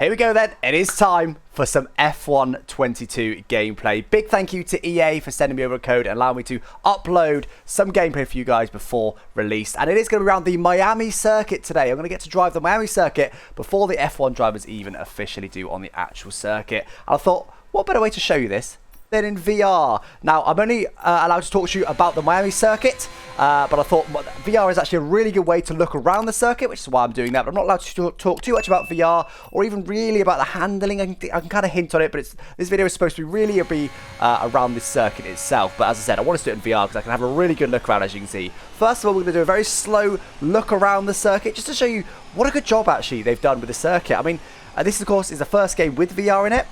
Here we go then, it is time for some F1 22 gameplay. Big thank you to EA for sending me over a code and allowing me to upload some gameplay for you guys before release. And it is going to be around the Miami circuit today. I'm going to get to drive the Miami circuit before the F1 drivers even officially do on the actual circuit. And I thought, what better way to show you this than in VR. Now, I'm only allowed to talk to you about the Miami circuit, but I thought VR is actually a really good way to look around the circuit, which is why I'm doing that. But I'm not allowed to talk too much about VR or even really about the handling. I can kind of hint on it, but this video is supposed to really be around the circuit itself. But as I said, I want to do it in VR because I can have a really good look around, as you can see. First of all, we're going to do a very slow look around the circuit just to show you what a good job actually they've done with the circuit. I mean, this of course is the first game with VR in it,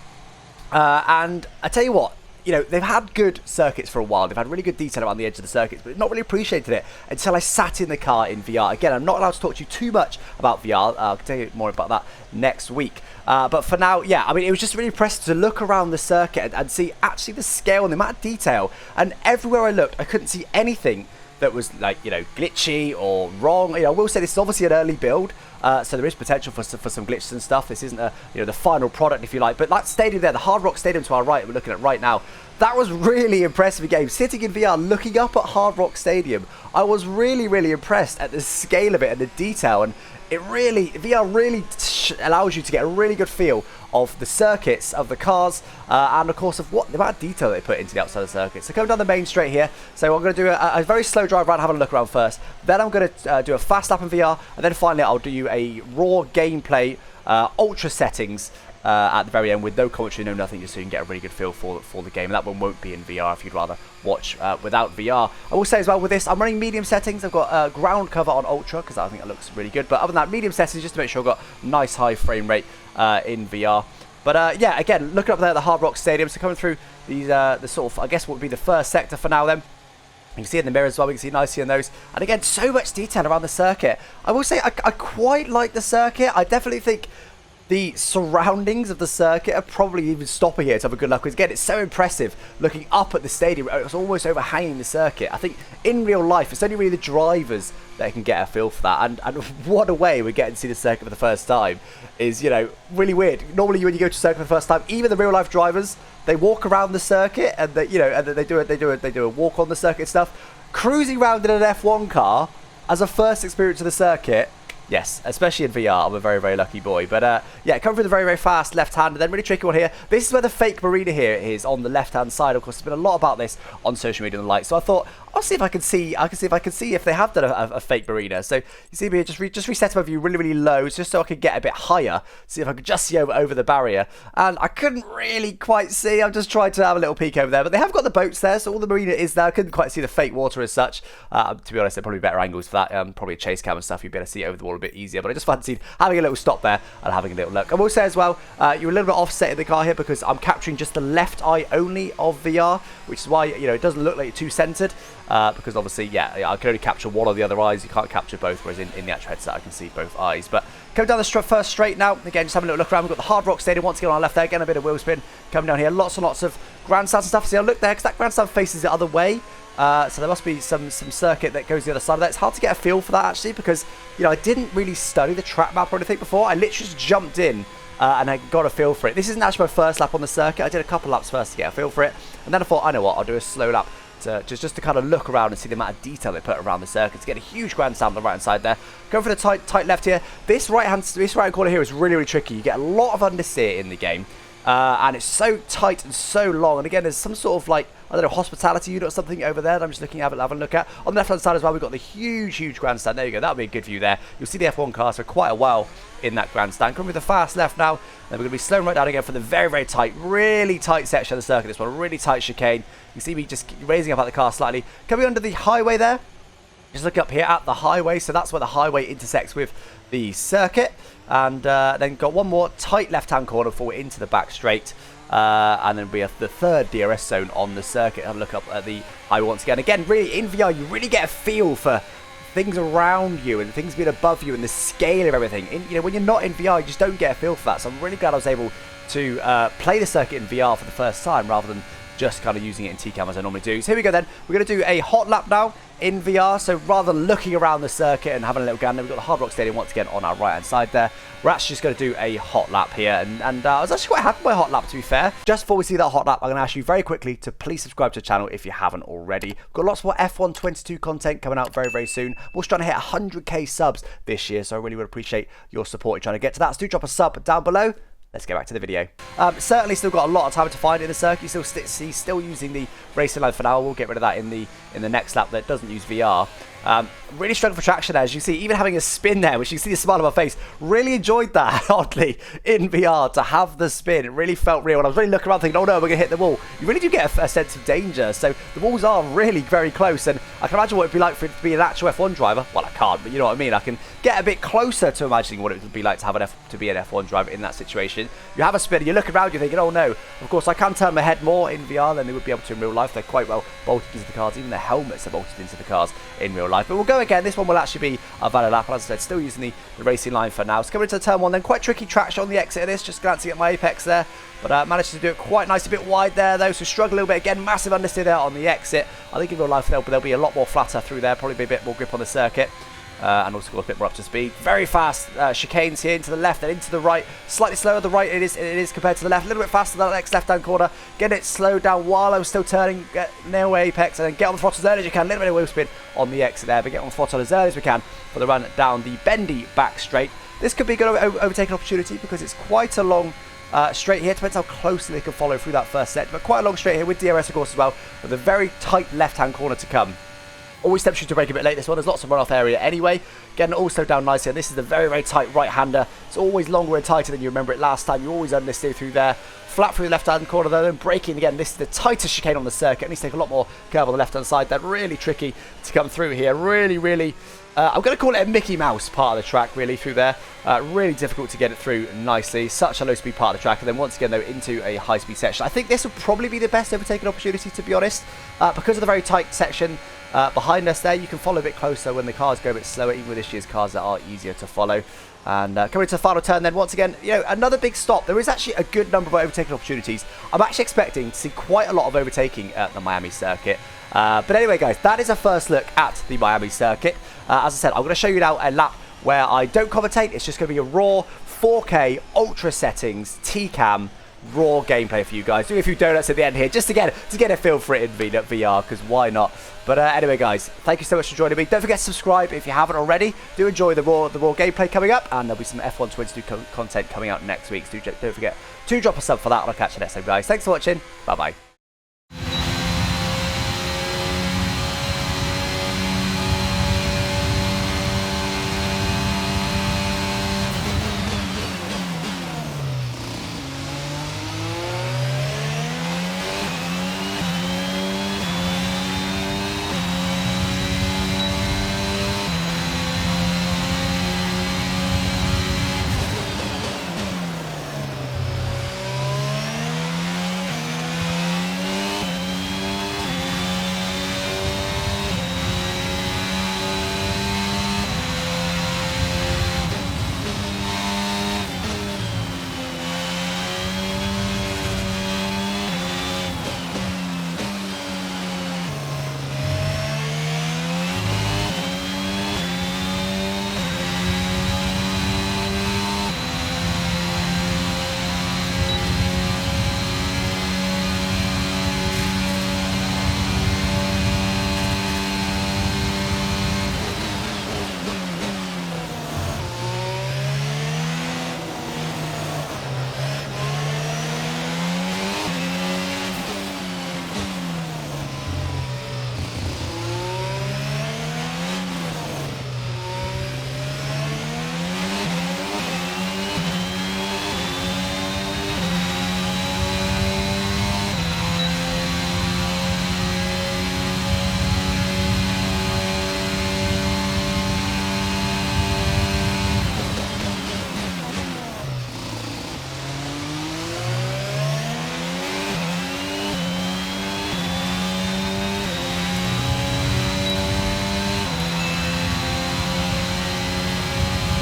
and I tell you what, you know, they've had good circuits for a while. They've had really good detail around the edge of the circuits, but not really appreciated it until I sat in the car in VR. Again, I'm not allowed to talk to you too much about VR. I'll tell you more about that next week. But for now, yeah, I mean, it was just really impressive to look around the circuit and see actually the scale and the amount of detail. And everywhere I looked, I couldn't see anything that was, like, you know, glitchy or wrong. You know, I will say this is obviously an early build, so there is potential for some glitches and stuff. This isn't the final product, if you like. But that stadium there, the Hard Rock Stadium to our right, we're looking at right now, that was really impressive again. Sitting in VR, looking up at Hard Rock Stadium, I was really, really impressed at the scale of it and the detail. And VR really allows you to get a really good feel of the circuits, of the cars, and of course of the amount of detail they put into the outside of the circuit. So coming down the main straight here, so I'm going to do a very slow drive around, having a look around first. Then I'm going to do a fast lap in VR, and then finally I'll do you a raw gameplay, ultra settings at the very end with no commentary, no nothing, just so you can get a really good feel for the game. And that one won't be in VR if you'd rather watch without VR. I will say as well with this, I'm running medium settings. I've got ground cover on ultra because I think it looks really good. But other than that, medium settings just to make sure I've got nice high frame rate in VR. But yeah, again, looking up there at the Hard Rock Stadium, so coming through these the sort of, I guess what would be the first sector for now then. You can see in the mirror as well, we can see nicely in those. And again, so much detail around the circuit. I will say I quite like the circuit. I definitely think the surroundings of the circuit are probably even stopping here to have a good look. Because again, it's so impressive looking up at the stadium. It's almost overhanging the circuit. I think in real life, it's only really the drivers that can get a feel for that. And what a way we're getting to see the circuit for the first time is, you know, really weird. Normally when you go to circuit for the first time, even the real life drivers, they walk around the circuit and they, you know, and they do a walk on the circuit and stuff. Cruising around in an F1 car as a first experience of the circuit. Yes, especially in VR, I'm a very, very lucky boy. But yeah, coming through the very, very fast left hand, and then really tricky one here. This is where the fake marina here is on the left-hand side. Of course, there's been a lot about this on social media and the like. So I thought, I'll see if I can see. I can see if they have done a fake marina. So you see me just reset my view really, really low, just so I could get a bit higher. See if I could just see over the barrier. And I couldn't really quite see. I'm just trying to have a little peek over there. But they have got the boats there, so all the marina is there. I couldn't quite see the fake water as such. To be honest, there are probably better angles for that. Probably a chase cam and stuff. You'd be able to see it over the wall a bit easier. But I just fancied having a little stop there and having a little look. I will say as well, you're a little bit offset in the car here because I'm capturing just the left eye only of VR, which is why, you know, it doesn't look like it's too centered. Because obviously, yeah, I can only capture one of the other eyes. You can't capture both, whereas in the actual headset I can see both eyes. But coming down the first straight now, again, just having a little look around. We've got the Hard Rock Stadium once again on our left there, again a bit of wheel spin coming down here. Lots and lots of grandstands and stuff. See, I'll look there because that grandstand faces the other way. So there must be some circuit that goes the other side of that. It's hard to get a feel for that actually because, you know, I didn't really study the track map or anything before. I literally just jumped in and I got a feel for it. This isn't actually my first lap on the circuit. I did a couple laps first to get a feel for it, and then I thought, I know what, I'll do a slow lap to just to kind of look around and see the amount of detail they put around the circuit to get a huge grandstand on the right hand side there. Going for the tight left here. This right hand corner here is really, really tricky. You get a lot of understeer in the game. And it's so tight and so long. And again, there's some sort of, like, I don't know, hospitality unit or something over there that I'm just looking at, having a look at. On the left-hand side as well, we've got the huge grandstand. There you go. That'll be a good view there. You'll see the F1 cars for quite a while in that grandstand. Coming with the fast left now. Then we're going to be slowing right down again for the very, very tight, really tight section of the circuit. This one, a really tight chicane. You see me just raising up out the car slightly. Coming under the highway there. Just look up here at the highway. So that's where the highway intersects with the circuit. And then got one more tight left-hand corner before we're into the back straight. And then we have the third DRS zone on the circuit. Have a look up at the highway once again. Again, really, in VR, you really get a feel for things around you and things being above you and the scale of everything. You know, when you're not in VR, you just don't get a feel for that. So I'm really glad I was able to play the circuit in VR for the first time rather than just kind of using it in TCAM as I normally do. So here we go then. We're going to do a hot lap now in VR. So rather than looking around the circuit and having a little gander, we've got the Hard Rock Stadium once again on our right hand side there. We're actually just going to do a hot lap here, and I was actually quite happy with my hot lap, to be fair. Just before we see that hot lap, I'm going to ask you very quickly to please subscribe to the channel if you haven't already. We've got lots more F1 22 content coming out very, very soon. We're trying to hit 100k subs this year, so I really would appreciate your support in trying to get to that. So do drop a sub down below. Let's get back to the video. Certainly still got a lot of time to find in the circuit. Still using the racing line for now. We'll get rid of that in the next lap that doesn't use VR. Really struggling for traction there, as you see, even having a spin there, which you see the smile on my face. Really enjoyed that, oddly, in VR, to have the spin. It really felt real. And I was really looking around thinking, oh no, we're going to hit the wall. You really do get a sense of danger. So the walls are really very close. And I can imagine what it would be like for it to be an actual F1 driver. Well, I can't, but you know what I mean. I can get a bit closer to imagining what it would be like to have to be an F1 driver in that situation. You have a spin, you're looking around, you're thinking, oh no. Of course, I can turn my head more in VR than they would be able to in real life. They're quite well bolted into the cars. Even the helmets are bolted into the cars in real life. But we'll go again. This one will actually be a valid lap. And as I said, still using the racing line for now. So coming into turn one, then quite tricky traction on the exit of this. Just glancing at my apex there. But managed to do it quite nice. A bit wide there, though. So struggle a little bit. Again, massive understeer there on the exit. I think in real life, there'll be a lot more flatter through there. Probably be a bit more grip on the circuit. And also got a bit more up to speed. Very fast chicanes here into the left and into the right. Slightly slower the right it is compared to the left. A little bit faster than that next left-hand corner. Get it slowed down while I was still turning. Nail apex and then get on the throttle as early as you can. A little bit of wheel spin on the exit there, but get on the throttle as early as we can for the run down the bendy back straight. This could be a good overtaking opportunity because it's quite a long straight here. Depends how closely they can follow through that first set, but quite a long straight here with DRS of course as well, with a very tight left-hand corner to come. Always tempts you to brake a bit late this one. There's lots of runoff area anyway. Getting it all slowed down nicely. And this is the very, very tight right-hander. It's always longer and tighter than you remember it last time. You always understeer through there. Flat through the left-hand corner though. Then braking again. This is the tightest chicane on the circuit. It needs to take a lot more curve on the left-hand side. They're really tricky to come through here. Really, really... I'm going to call it a Mickey Mouse part of the track, really, through there. Really difficult to get it through nicely. Such a low-speed part of the track. And then once again, though, into a high-speed section. I think this will probably be the best overtaking opportunity, to be honest. Because of the very tight section behind us there, you can follow a bit closer when the cars go a bit slower, even with this year's cars that are easier to follow. And coming to the final turn then, once again, you know, another big stop. There is actually a good number of overtaking opportunities. I'm actually expecting to see quite a lot of overtaking at the Miami circuit. But anyway, guys, that is a first look at the Miami circuit. As I said, I'm going to show you now a lap where I don't commentate. It's just going to be a raw 4K ultra settings TCAM raw gameplay for you guys. Do a few donuts at the end here just to get a feel for it in VR, because why not? But anyway, guys, thank you so much for joining me. Don't forget to subscribe if you haven't already. Do enjoy the raw gameplay coming up, and there'll be some F1 22 content coming out next week. So don't forget to drop a sub for that, and I'll catch you next time, guys. Thanks for watching. Bye bye.